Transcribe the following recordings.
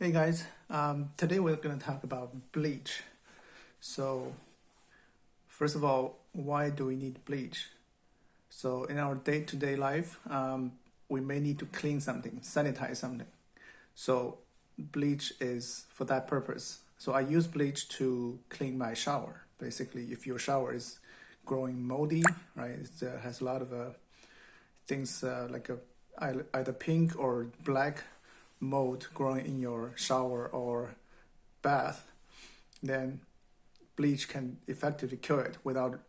Hey guys, today we're going to talk about bleach. So, first of all, why do we need bleach? So, in our day-to-day life, we may need to clean something, sanitize something. So, bleach is for that purpose. So, I use bleach to clean my shower. Basically, if your shower is growing moldy, right, it has a lot of things like either pink or black mold growing in your shower or bath, then bleach can effectively kill it without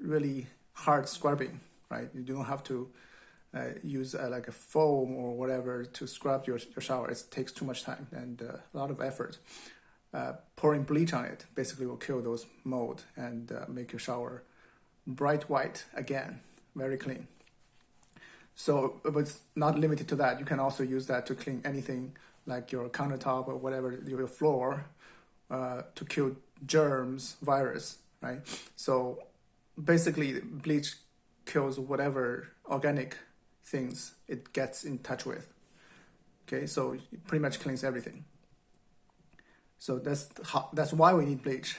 really hard scrubbing, right? You don't have to use like a foam or whatever to scrub your shower. It takes too much time and a lot of effort. Pouring bleach on it basically will kill those mold and make your shower bright white again, very clean. So, but it's not limited to that. You can also use that to clean anything like your countertop or whatever, your floor, to kill germs, virus, right? So basically, bleach kills whatever organic things it gets in touch with. Okay, so it pretty much cleans everything. So that's why we need bleach.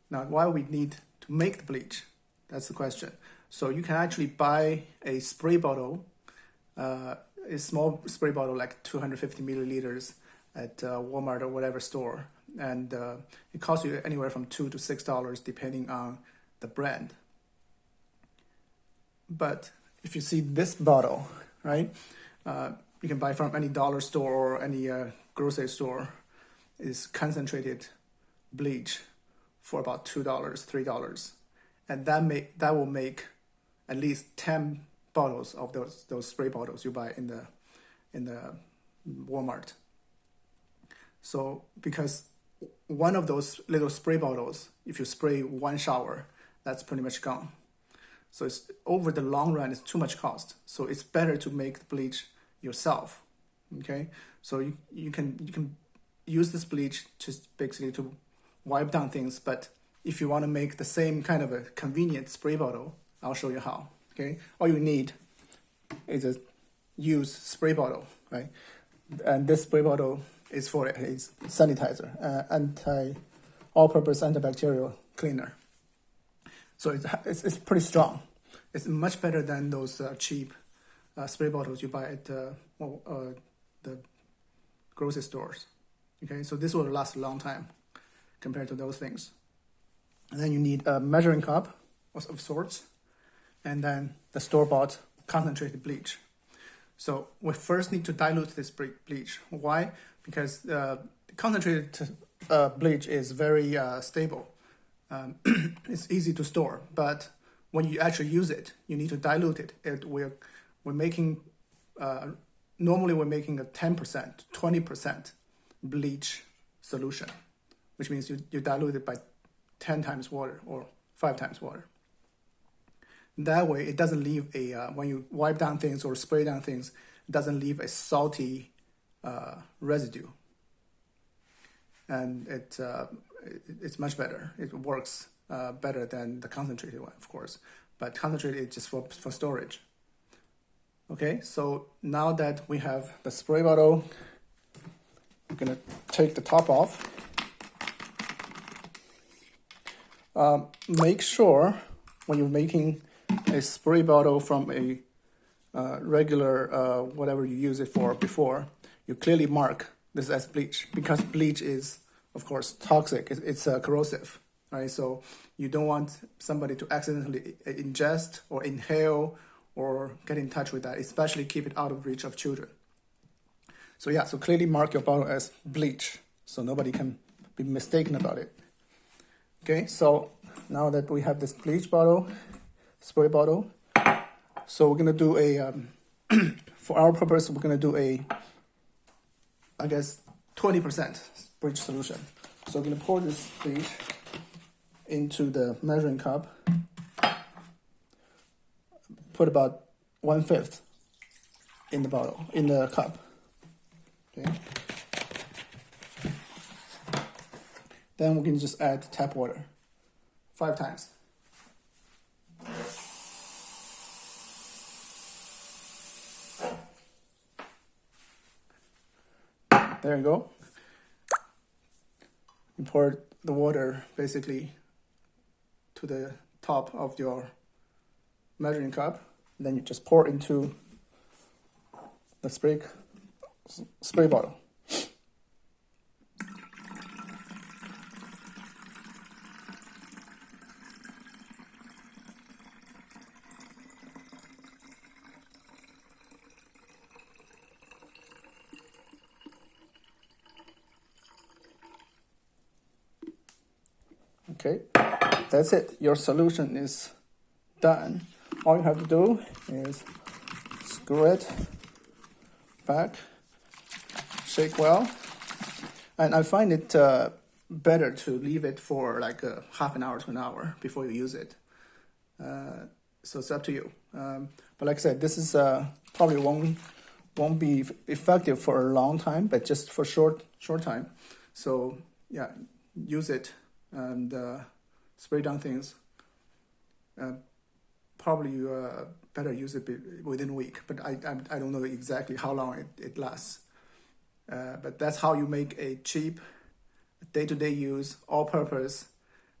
Now, why we need to make the bleach? That's the question. So you can actually buy a spray bottle, a small spray bottle like 250 milliliters at Walmart or whatever store, and it costs you anywhere from $2 to $6 depending on the brand. But if you see this bottle, right, you can buy from any dollar store or any grocery store, is concentrated bleach for about $2, $3, and that will make at least 10 bottles of those spray bottles you buy in the Walmart. So because one of those little spray bottles, if you spray one shower, that's pretty much gone. So it's over the long run, it's too much cost. So it's better to make the bleach yourself. Okay, so you can use this bleach just basically to wipe down things. But if you want to make the same kind of a convenient spray bottle, I'll show you how. Okay, all you need is a used spray bottle, right? And this spray bottle is for a sanitizer, all-purpose antibacterial cleaner. So it's pretty strong. It's much better than those cheap spray bottles you buy at the grocery stores. Okay, so this will last a long time compared to those things. And then you need a measuring cup of sorts, and then the store-bought concentrated bleach. So we first need to dilute this bleach. Why? Because concentrated bleach is very stable. It's easy to store, but when you actually use it, you need to dilute it. We're making normally we're making a 10%, 20% bleach solution, which means you dilute it by 10 times water or 5 times water. That way, it doesn't leave when you wipe down things or spray down things, it doesn't leave a salty residue. And it's much better. It works better than the concentrated one, of course. But concentrated is just for storage. Okay, so now that we have the spray bottle, we're going to take the top off. Make sure when you're making a spray bottle from a regular whatever you use it for before, you clearly mark this as bleach, because bleach is, of course, toxic. It's corrosive, right? So you don't want somebody to accidentally ingest or inhale or get in touch with that, especially keep it out of reach of children. So yeah, so clearly mark your bottle as bleach so nobody can be mistaken about it. Okay, so now that we have this bleach bottle, spray bottle, so we're gonna do a, for our purpose, we're gonna do I guess, 20% bleach solution. So I'm gonna pour this bleach into the measuring cup, put about 1/5 in the bottle, in the cup. Okay. Then we can just add tap water 5 times. there you go. You pour the water basically to the top of your measuring cup. Then you just pour into the spray bottle. Okay, that's it. Your solution is done. All you have to do is screw it back, shake well, and I find it better to leave it for like half an hour to an hour before you use it. So it's up to you. But like I said, this is probably won't be effective for a long time, but just for short time. So yeah, use it and spray down things. Probably better use it within a week, but I don't know exactly how long it lasts. But that's how you make a cheap, day-to-day use, all-purpose,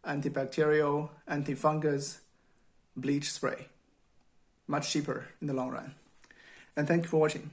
antibacterial, antifungus bleach spray. Much cheaper in the long run. And thank you for watching.